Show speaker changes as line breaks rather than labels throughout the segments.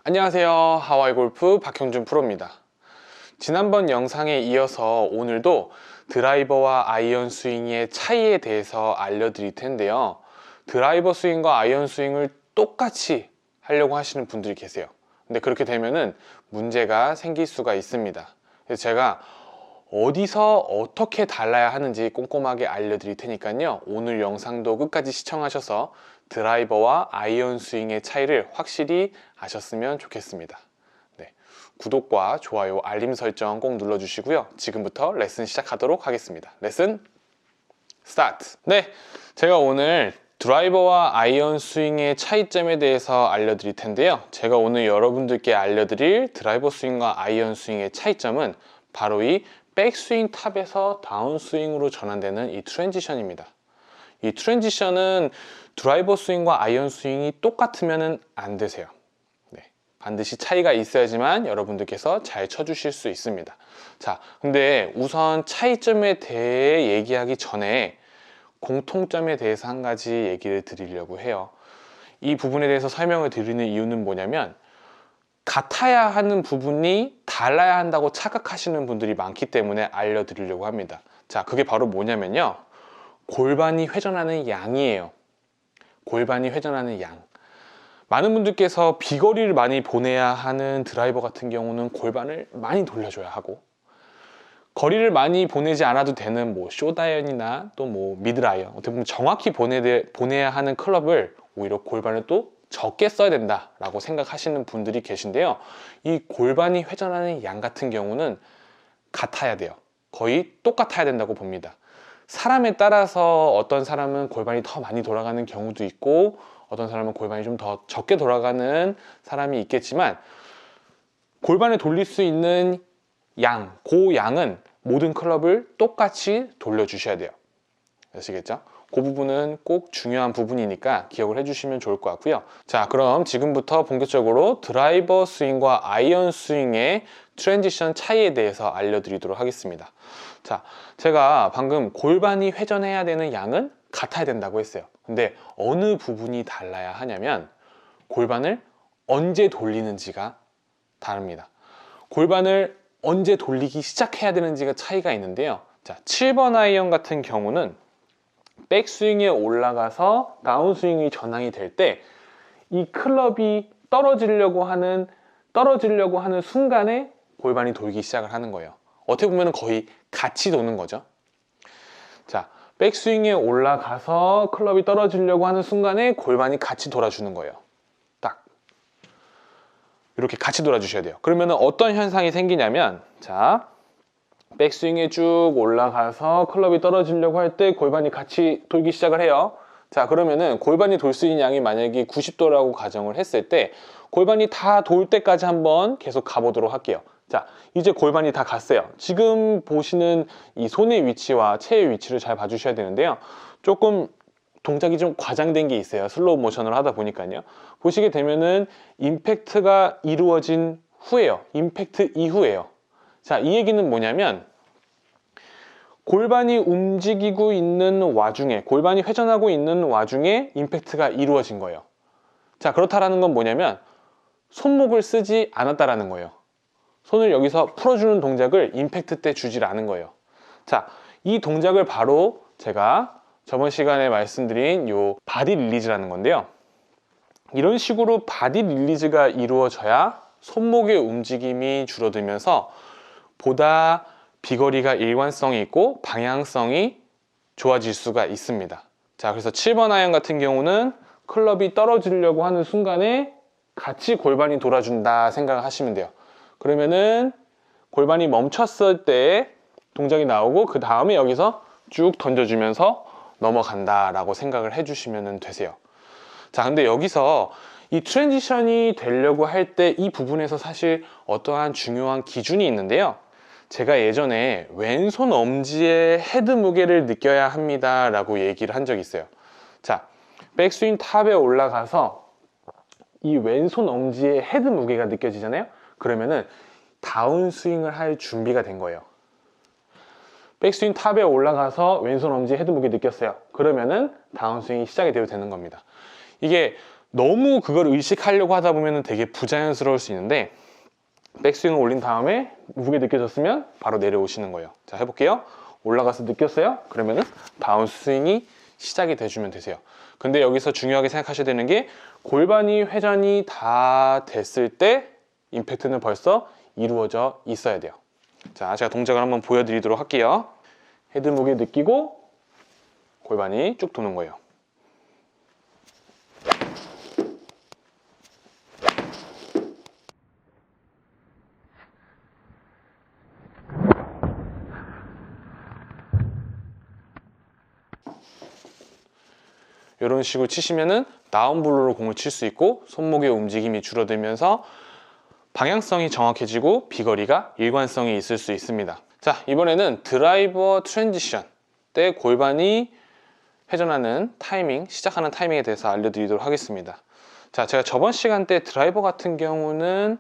안녕하세요. 하와이 골프 박형준 프로입니다. 지난번 영상에 이어서 오늘도 드라이버와 아이언 스윙의 차이에 대해서 알려드릴 텐데요. 드라이버 스윙과 아이언 스윙을 똑같이 하려고 하시는 분들이 계세요. 근데 그렇게 되면은 문제가 생길 수가 있습니다. 그래서 제가 어디서 어떻게 달라야 하는지 꼼꼼하게 알려드릴 테니까요. 오늘 영상도 끝까지 시청하셔서 드라이버와 아이언 스윙의 차이를 확실히 아셨으면 좋겠습니다. 네, 구독과 좋아요, 알림 설정 꼭 눌러주시고요. 지금부터 레슨 시작하도록 하겠습니다. 레슨 스타트! 네, 제가 오늘 드라이버와 아이언 스윙의 차이점에 대해서 알려드릴 텐데요. 제가 오늘 여러분들께 알려드릴 드라이버 스윙과 아이언 스윙의 차이점은 바로 이 백스윙 탑에서 다운스윙으로 전환되는 이 트랜지션입니다. 이 트랜지션은 드라이버 스윙과 아이언 스윙이 똑같으면 안 되세요. 네, 반드시 차이가 있어야지만 여러분들께서 잘 쳐주실 수 있습니다. 자, 근데 우선 차이점에 대해 얘기하기 전에 공통점에 대해서 한 가지 얘기를 드리려고 해요. 이 부분에 대해서 설명을 드리는 이유는 뭐냐면 같아야 하는 부분이 달라야 한다고 착각하시는 분들이 많기 때문에 알려드리려고 합니다. 자, 그게 바로 뭐냐면요, 골반이 회전하는 양이에요. 골반이 회전하는 양. 많은 분들께서 비거리를 많이 보내야 하는 드라이버 같은 경우는 골반을 많이 돌려줘야 하고, 거리를 많이 보내지 않아도 되는 뭐 숏아이언이나 또 뭐 미드아이언, 어떻게 보면 정확히 보내야 하는 클럽을 오히려 골반을 또 적게 써야 된다라고 생각하시는 분들이 계신데요. 이 골반이 회전하는 양 같은 경우는 같아야 돼요. 거의 똑같아야 된다고 봅니다. 사람에 따라서 어떤 사람은 골반이 더 많이 돌아가는 경우도 있고 어떤 사람은 골반이 좀 더 적게 돌아가는 사람이 있겠지만, 골반을 돌릴 수 있는 양, 그 양은 모든 클럽을 똑같이 돌려주셔야 돼요. 아시겠죠? 그 부분은 꼭 중요한 부분이니까 기억을 해주시면 좋을 것 같고요. 자, 그럼 지금부터 본격적으로 드라이버 스윙과 아이언 스윙의 트랜지션 차이에 대해서 알려드리도록 하겠습니다. 자, 제가 방금 골반이 회전해야 되는 양은 같아야 된다고 했어요. 근데 어느 부분이 달라야 하냐면 골반을 언제 돌리는지가 다릅니다. 골반을 언제 돌리기 시작해야 되는지가 차이가 있는데요. 자, 7번 아이언 같은 경우는 백스윙에 올라가서 다운스윙이 전환이 될 때 이 클럽이 떨어지려고 하는 순간에 골반이 돌기 시작을 하는 거예요. 어떻게 보면 거의 같이 도는 거죠. 자, 백스윙에 올라가서 클럽이 떨어지려고 하는 순간에 골반이 같이 돌아주는 거예요. 딱 이렇게 같이 돌아주셔야 돼요. 그러면 어떤 현상이 생기냐면, 자, 백스윙에 쭉 올라가서 클럽이 떨어지려고 할 때 골반이 같이 돌기 시작을 해요. 자, 그러면은 골반이 돌 수 있는 양이 만약에 90도라고 가정을 했을 때 골반이 다 돌 때까지 한번 계속 가보도록 할게요. 자, 이제 골반이 다 갔어요. 지금 보시는 이 손의 위치와 체의 위치를 잘 봐주셔야 되는데요. 조금 동작이 좀 과장된 게 있어요. 슬로우 모션을 하다 보니까요. 보시게 되면은 임팩트가 이루어진 후에요. 임팩트 이후에요. 자, 이 얘기는 뭐냐면 골반이 움직이고 있는 와중에, 골반이 회전하고 있는 와중에 임팩트가 이루어진 거예요. 자, 그렇다라는 건 뭐냐면 손목을 쓰지 않았다라는 거예요. 손을 여기서 풀어주는 동작을 임팩트 때 주질 않은 거예요. 자, 이 동작을 바로 제가 저번 시간에 말씀드린 요 바디 릴리즈라는 건데요. 이런 식으로 바디 릴리즈가 이루어져야 손목의 움직임이 줄어들면서 보다 비거리가 일관성이 있고 방향성이 좋아질 수가 있습니다. 자, 그래서 7번 아이언 같은 경우는 클럽이 떨어지려고 하는 순간에 같이 골반이 돌아준다 생각을 하시면 돼요. 그러면은 골반이 멈췄을 때 동작이 나오고 그 다음에 여기서 쭉 던져주면서 넘어간다 라고 생각을 해주시면 되세요. 자, 근데 여기서 이 트랜지션이 되려고 할 때 이 부분에서 사실 어떠한 중요한 기준이 있는데요. 제가 예전에 왼손 엄지의 헤드 무게를 느껴야 합니다 라고 얘기를 한 적이 있어요. 자, 백스윙 탑에 올라가서 이 왼손 엄지의 헤드 무게가 느껴지잖아요. 그러면은 다운스윙을 할 준비가 된 거예요. 백스윙 탑에 올라가서 왼손 엄지 헤드 무게 느꼈어요. 그러면은 다운스윙이 시작이 되어도 되는 겁니다. 이게 너무 그걸 의식하려고 하다 보면 되게 부자연스러울 수 있는데, 백스윙을 올린 다음에 무게 느껴졌으면 바로 내려오시는 거예요. 자, 해볼게요. 올라가서 느꼈어요? 그러면은 다운스윙이 시작이 돼주면 되세요. 근데 여기서 중요하게 생각하셔야 되는 게, 골반이 회전이 다 됐을 때 임팩트는 벌써 이루어져 있어야 돼요. 자, 제가 동작을 한번 보여드리도록 할게요. 헤드 무게 느끼고 골반이 쭉 도는 거예요. 이런 식으로 치시면은 다운블로로 공을 칠 수 있고, 손목의 움직임이 줄어들면서 방향성이 정확해지고 비거리가 일관성이 있을 수 있습니다. 자, 이번에는 드라이버 트랜지션 때 골반이 회전하는 타이밍, 시작하는 타이밍에 대해서 알려드리도록 하겠습니다. 자, 제가 저번 시간 때 드라이버 같은 경우는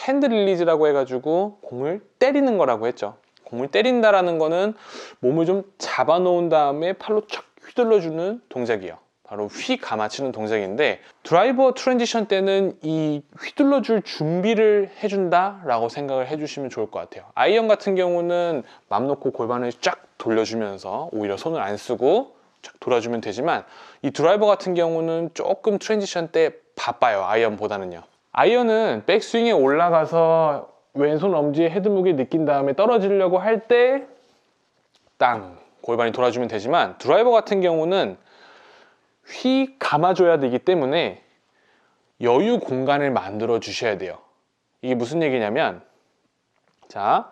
핸드 릴리즈라고 해가지고 공을 때리는 거라고 했죠. 공을 때린다라는 거는 몸을 좀 잡아 놓은 다음에 팔로 촥 휘둘러주는 동작이에요. 바로 휘 감아치는 동작인데, 드라이버 트랜지션 때는 이 휘둘러줄 준비를 해준다 라고 생각을 해주시면 좋을 것 같아요. 아이언 같은 경우는 맘 놓고 골반을 쫙 돌려주면서 오히려 손을 안 쓰고 쫙 돌아주면 되지만, 이 드라이버 같은 경우는 조금 트랜지션 때 바빠요. 아이언보다는요. 아이언은 백스윙에 올라가서 왼손 엄지에 헤드 무게 느낀 다음에 떨어지려고 할 때 땅 골반이 돌아주면 되지만, 드라이버 같은 경우는 휘 감아줘야 되기 때문에 여유 공간을 만들어 주셔야 돼요. 이게 무슨 얘기냐면, 자,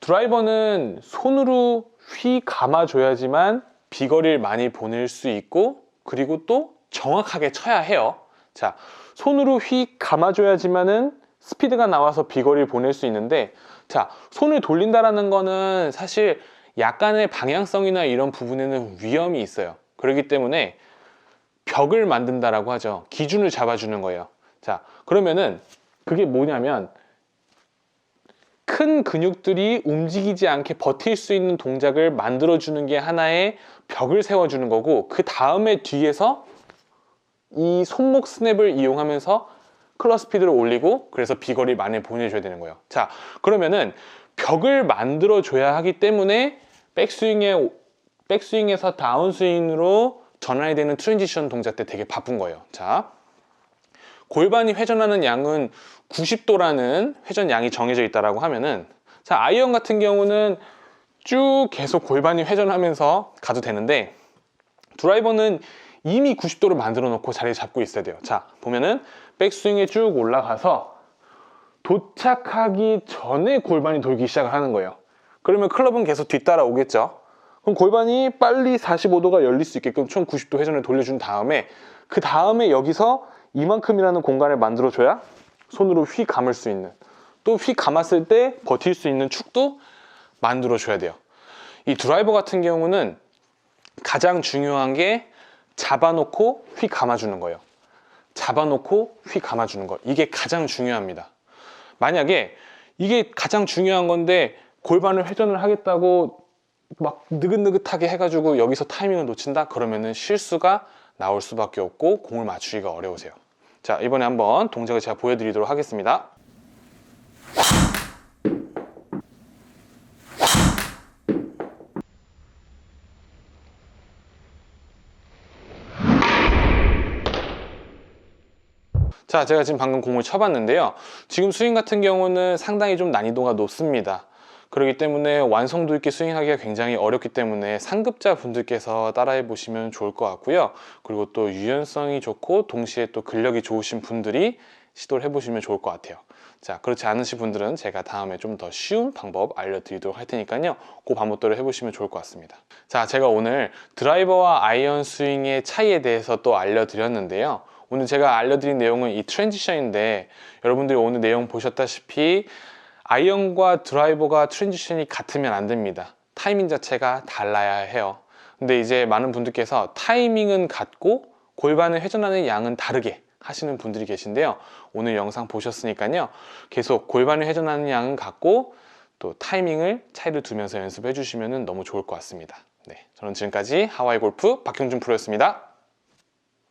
드라이버는 손으로 휘 감아줘야지만 비거리를 많이 보낼 수 있고, 그리고 또 정확하게 쳐야 해요. 자, 손으로 휘 감아줘야지만은 스피드가 나와서 비거리를 보낼 수 있는데, 자, 손을 돌린다라는 거는 사실 약간의 방향성이나 이런 부분에는 위험이 있어요. 그렇기 때문에 벽을 만든다라고 하죠. 기준을 잡아주는 거예요. 자, 그러면은 그게 뭐냐면, 큰 근육들이 움직이지 않게 버틸 수 있는 동작을 만들어주는 게 하나의 벽을 세워주는 거고, 그 다음에 뒤에서 이 손목 스냅을 이용하면서 클럽 스피드를 올리고, 그래서 비거리 많이 보내줘야 되는 거예요. 자, 그러면은 벽을 만들어줘야 하기 때문에 백스윙에서 다운스윙으로 전환이 되는 트랜지션 동작 때 되게 바쁜 거예요. 자, 골반이 회전하는 양은 90도라는 회전 양이 정해져 있다라고 하면은, 자, 아이언 같은 경우는 쭉 계속 골반이 회전하면서 가도 되는데, 드라이버는 이미 90도를 만들어 놓고 자리 잡고 있어야 돼요. 자, 보면은 백스윙에 쭉 올라가서 도착하기 전에 골반이 돌기 시작을 하는 거예요. 그러면 클럽은 계속 뒤따라 오겠죠. 그럼 골반이 빨리 45도가 열릴 수 있게끔 총 90도 회전을 돌려준 다음에, 그 다음에 여기서 이만큼이라는 공간을 만들어줘야 손으로 휘 감을 수 있는, 또 휘 감았을 때 버틸 수 있는 축도 만들어줘야 돼요. 이 드라이버 같은 경우는 가장 중요한 게 잡아놓고 휘 감아주는 거예요. 잡아놓고 휘 감아주는 거, 이게 가장 중요합니다. 만약에 이게 가장 중요한 건데 골반을 회전을 하겠다고 막 느긋느긋하게 해가지고 여기서 타이밍을 놓친다? 그러면은 실수가 나올 수밖에 없고 공을 맞추기가 어려우세요. 자, 이번에 한번 동작을 제가 보여드리도록 하겠습니다. 자, 제가 지금 방금 공을 쳐봤는데요. 지금 스윙 같은 경우는 상당히 좀 난이도가 높습니다. 그렇기 때문에 완성도 있게 스윙하기가 굉장히 어렵기 때문에 상급자 분들께서 따라해 보시면 좋을 것 같고요. 그리고 또 유연성이 좋고 동시에 또 근력이 좋으신 분들이 시도를 해보시면 좋을 것 같아요. 자, 그렇지 않으신 분들은 제가 다음에 좀 더 쉬운 방법 알려드리도록 할 테니까요. 그 방법대로 해보시면 좋을 것 같습니다. 자, 제가 오늘 드라이버와 아이언 스윙의 차이에 대해서 또 알려드렸는데요. 오늘 제가 알려드린 내용은 이 트랜지션인데, 여러분들이 오늘 내용 보셨다시피 아이언과 드라이버가 트랜지션이 같으면 안 됩니다. 타이밍 자체가 달라야 해요. 근데 이제 많은 분들께서 타이밍은 같고 골반을 회전하는 양은 다르게 하시는 분들이 계신데요. 오늘 영상 보셨으니까요. 계속 골반을 회전하는 양은 같고 또 타이밍을 차이를 두면서 연습해 주시면 너무 좋을 것 같습니다. 네, 저는 지금까지 하와이 골프 박형준 프로였습니다.